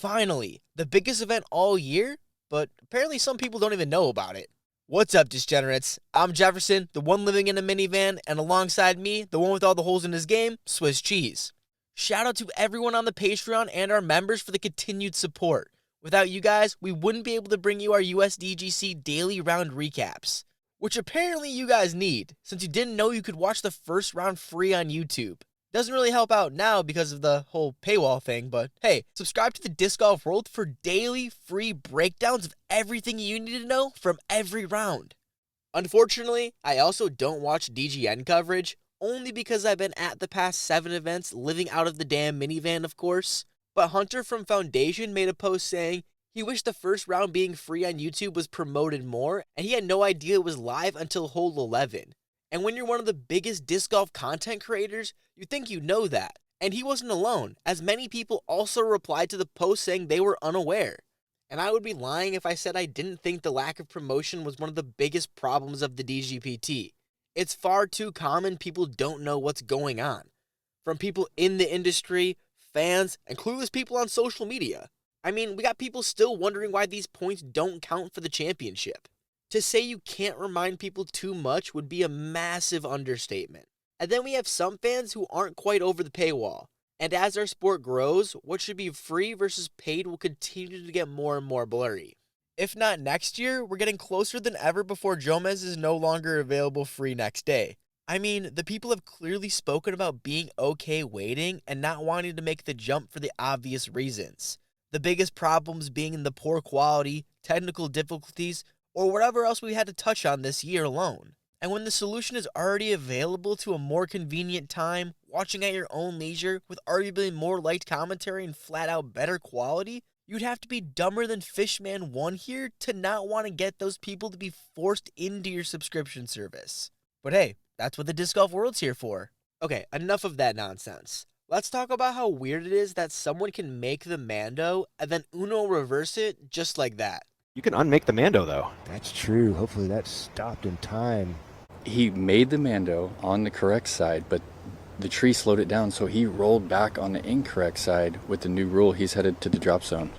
Finally, the biggest event all year, but apparently some people don't even know about it. What's up, degenerates? I'm Jefferson, the one living in a minivan, and alongside me, the one with all the holes in his game, Swiss Cheese. Shout out to everyone on the Patreon and our members for the continued support. Without you guys, we wouldn't be able to bring you our USDGC daily round recaps, which apparently you guys need, since you didn't know you could watch the first round free on YouTube. Doesn't really help out now because of the whole paywall thing, but hey, subscribe to the Disc Golf World for daily free breakdowns of everything you need to know from every round. Unfortunately, I also don't watch DGN coverage, only because I've been at the past 7 events living out of the damn minivan, of course. But Hunter from Foundation made a post saying he wished the first round being free on YouTube was promoted more, and he had no idea it was live until hole 11. And when you're one of the biggest disc golf content creators, you think you know that. And he wasn't alone, as many people also replied to the post saying they were unaware. And I would be lying if I said I didn't think the lack of promotion was one of the biggest problems of the DGPT. It's far too common people don't know what's going on. From people in the industry, fans, and clueless people on social media. I mean, we got people still wondering why these points don't count for the championship. To say you can't remind people too much would be a massive understatement. And then we have some fans who aren't quite over the paywall. And as our sport grows, what should be free versus paid will continue to get more and more blurry. If not next year, we're getting closer than ever before Jomez is no longer available free next day. I mean, the people have clearly spoken about being okay waiting and not wanting to make the jump for the obvious reasons. The biggest problems being the poor quality, technical difficulties, or whatever else we had to touch on this year alone. And when the solution is already available to a more convenient time, watching at your own leisure, with arguably more liked commentary and flat out better quality, you'd have to be dumber than Fishman 1 here to not want to get those people to be forced into your subscription service. But hey, that's what the Disc Golf World's here for. Okay, enough of that nonsense. Let's talk about how weird it is that someone can make the Mando and then Uno reverse it just like that. You can unmake the Mando, though. That's true. Hopefully that stopped in time. He made the Mando on the correct side, but the tree slowed it down, so he rolled back on the incorrect side. With the new rule, he's headed to the drop zone.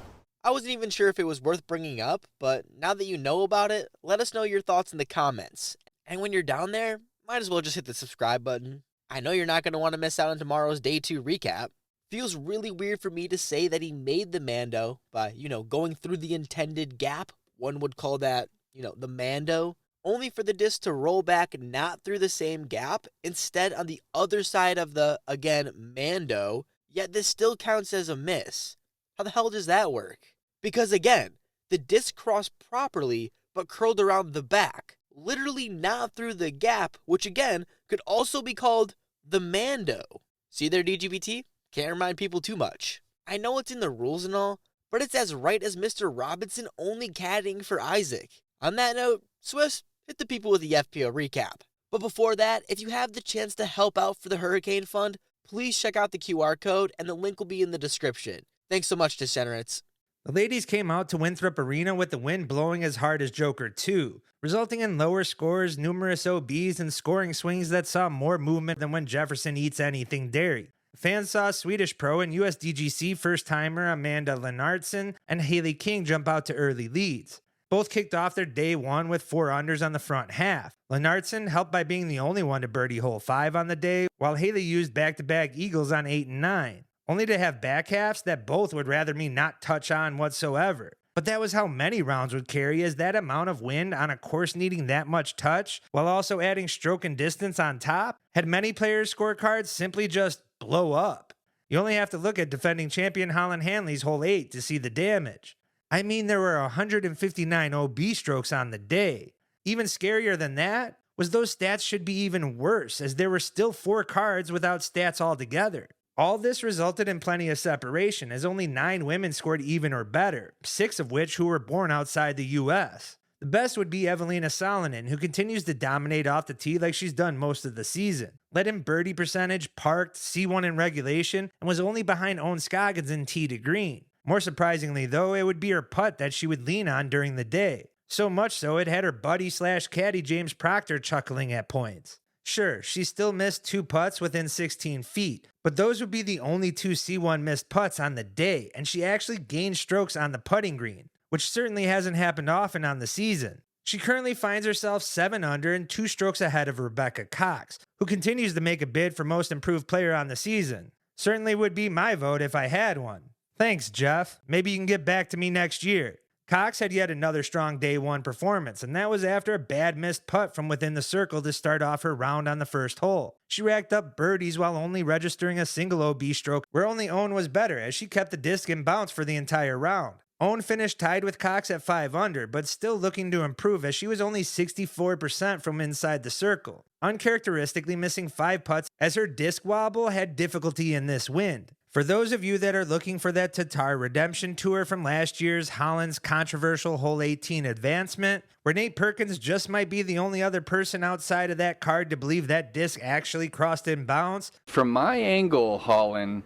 I wasn't even sure if it was worth bringing up, but now that you know about it, let us know your thoughts in the comments. And when you're down there, might as well just hit the subscribe button. I know you're not going to want to miss out on tomorrow's Day 2 recap. Feels really weird for me to say that he made the Mando by, going through the intended gap. One would call that, the Mando. Only for the disc to roll back not through the same gap, instead on the other side of the, again, Mando, yet this still counts as a miss. How the hell does that work? Because again, the disc crossed properly, but curled around the back. Literally not through the gap, which again, could also be called the Mando. See there, DGPT? Can't remind people too much. I know it's in the rules and all, but it's as right as Mr. Robinson only caddying for Isaac. On that note, Swiss, hit the people with the FPO recap. But before that, if you have the chance to help out for the Hurricane Fund, please check out the QR code and the link will be in the description. Thanks so much, Degenerates. The ladies came out to Winthrop Arena with the wind blowing as hard as Joker 2, resulting in lower scores, numerous OBs, and scoring swings that saw more movement than when Jefferson eats anything dairy. Fans saw Swedish pro and USDGC first-timer Amanda Lennartson and Haley King jump out to early leads. Both kicked off their day 1 with 4 unders on the front half. Lennartson helped by being the only one to birdie hole 5 on the day, while Haley used back-to-back eagles on 8 and 9. Only to have back halves that both would rather me not touch on whatsoever. But that was how many rounds would carry, as that amount of wind on a course needing that much touch, while also adding stroke and distance on top, had many players' scorecards simply just blow up. You only have to look at defending champion Holland Hanley's hole 8 to see the damage. I mean, there were 159 OB strokes on the day. Even scarier than that was those stats should be even worse, as there were still 4 cards without stats altogether. All this resulted in plenty of separation, as only 9 women scored even or better, 6 of which who were born outside the US. The best would be Evelina Salonen, who continues to dominate off the tee like she's done most of the season. Led in birdie percentage, parked, C1 in regulation, and was only behind Owen Scoggins in tee to green. More surprisingly though, it would be her putt that she would lean on during the day. So much so it had her buddy/caddy James Proctor chuckling at points. Sure, she still missed 2 putts within 16 feet, but those would be the only 2 C1 missed putts on the day, and she actually gained strokes on the putting green, which certainly hasn't happened often on the season. She currently finds herself 7 under and 2 strokes ahead of Rebecca Cox, who continues to make a bid for most improved player on the season. Certainly would be my vote if I had one. Thanks, Jeff. Maybe you can get back to me next year. Cox had yet another strong day 1 performance, and that was after a bad missed putt from within the circle to start off her round on the first hole. She racked up birdies while only registering a single OB stroke, where only Owen was better as she kept the disc in bounce for the entire round. Owen finished tied with Cox at 5 under, but still looking to improve as she was only 64% from inside the circle, uncharacteristically missing 5 putts as her disc wobble had difficulty in this wind. For those of you that are looking for that Tatar redemption tour from last year's Holland's controversial Hole 18 advancement, where Nate Perkins just might be the only other person outside of that card to believe that disc actually crossed in bounds. From my angle, Holland,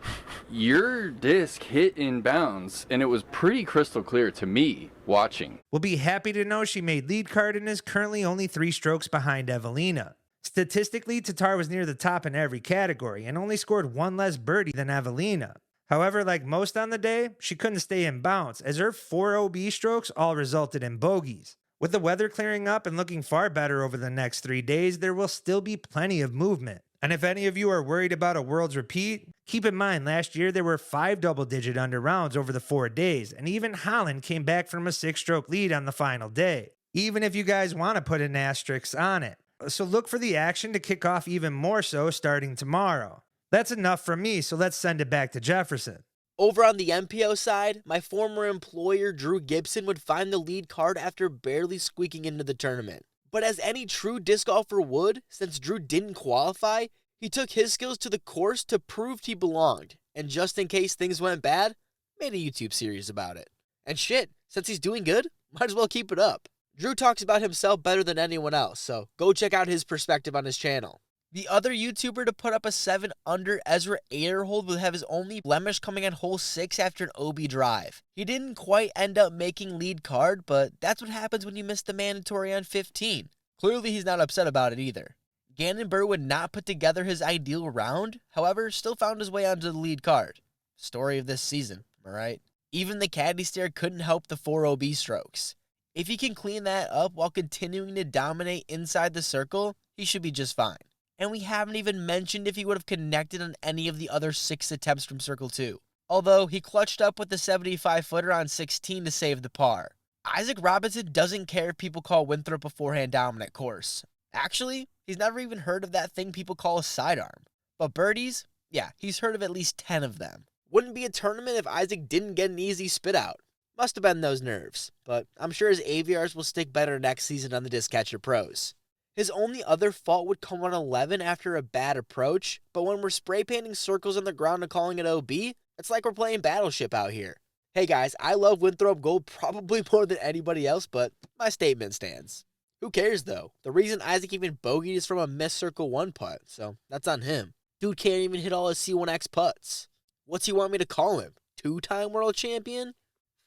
your disc hit in bounds, and it was pretty crystal clear to me watching. We'll be happy to know she made lead card and is currently only 3 strokes behind Evelina. Statistically, Tatar was near the top in every category and only scored 1 less birdie than Evelina. However, like most on the day, she couldn't stay in bounds as her 4 OB strokes all resulted in bogeys. With the weather clearing up and looking far better over the next 3 days, there will still be plenty of movement. And if any of you are worried about a world's repeat, keep in mind last year there were 5 double-digit under rounds over the 4 days, and even Holland came back from a 6-stroke lead on the final day, even if you guys want to put an asterisk on it. So look for the action to kick off even more so starting tomorrow. That's enough from me, so let's send it back to Jefferson. Over on the MPO side, my former employer Drew Gibson would find the lead card after barely squeaking into the tournament. But as any true disc golfer would, since Drew didn't qualify, he took his skills to the course to prove he belonged, and just in case things went bad, made a YouTube series about it. And shit, since he's doing good, might as well keep it up. Drew talks about himself better than anyone else, so go check out his perspective on his channel. The other YouTuber to put up a 7 under Ezra Aderhold would have his only blemish coming at hole 6 after an OB drive. He didn't quite end up making lead card, but that's what happens when you miss the mandatory on 15. Clearly he's not upset about it either. Gannon Burr would not put together his ideal round, however, still found his way onto the lead card. Story of this season, am I right? Even the caddy stare couldn't help the 4 OB strokes. If he can clean that up while continuing to dominate inside the circle, he should be just fine. And we haven't even mentioned if he would have connected on any of the other 6 attempts from Circle 2. Although he clutched up with the 75-footer on 16 to save the par. Isaac Robinson doesn't care if people call Winthrop a forehand dominant course. Actually, he's never even heard of that thing people call a sidearm. But birdies? Yeah, he's heard of at least 10 of them. Wouldn't be a tournament if Isaac didn't get an easy spit out. Must have been those nerves, but I'm sure his AVRs will stick better next season on the Disc Catcher Pros. His only other fault would come on 11 after a bad approach, but when we're spray painting circles on the ground and calling it OB, it's like we're playing Battleship out here. Hey guys, I love Winthrop Gold probably more than anybody else, but my statement stands. Who cares though? The reason Isaac even bogeyed is from a missed Circle 1 putt, so that's on him. Dude can't even hit all his C1X putts. What's he want me to call him? 2-time world champion?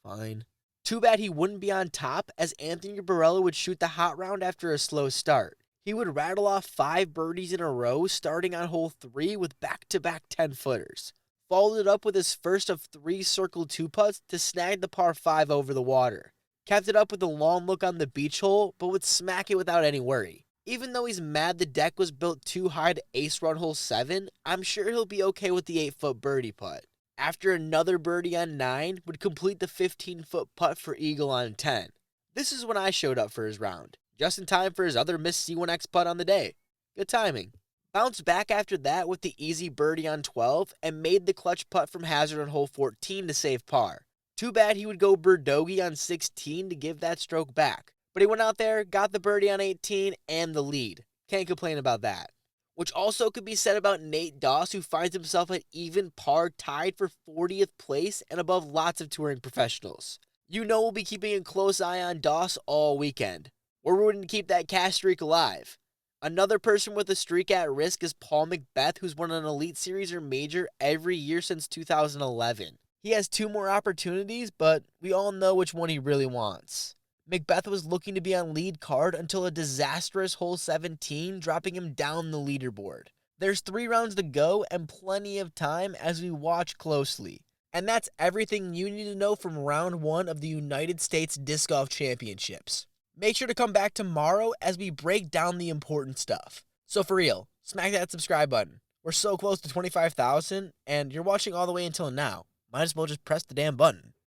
Fine. Too bad he wouldn't be on top, as Anthony Barella would shoot the hot round after a slow start. He would rattle off 5 birdies in a row starting on hole 3 with back-to-back 10-footers. Followed it up with his first of 3 Circle 2 putts to snag the par 5 over the water. Kept it up with a long look on the beach hole, but would smack it without any worry. Even though he's mad the deck was built too high to ace run hole 7, I'm sure he'll be okay with the 8-foot birdie putt. After another birdie on 9, would complete the 15-foot putt for eagle on 10. This is when I showed up for his round, just in time for his other missed C1X putt on the day. Good timing. Bounced back after that with the easy birdie on 12, and made the clutch putt from hazard on hole 14 to save par. Too bad he would go birdogey on 16 to give that stroke back. But he went out there, got the birdie on 18, and the lead. Can't complain about that. Which also could be said about Nate Doss, who finds himself at even par tied for 40th place and above lots of touring professionals. You know we'll be keeping a close eye on Doss all weekend. We're rooting to keep that cash streak alive. Another person with a streak at risk is Paul McBeth, who's won an Elite Series or Major every year since 2011. He has 2 more opportunities, but we all know which one he really wants. Macbeth was looking to be on lead card until a disastrous hole 17, dropping him down the leaderboard. There's 3 rounds to go and plenty of time as we watch closely. And that's everything you need to know from round 1 of the United States Disc Golf Championships. Make sure to come back tomorrow as we break down the important stuff. So for real, smack that subscribe button. We're so close to 25,000, and you're watching all the way until now. Might as well just press the damn button.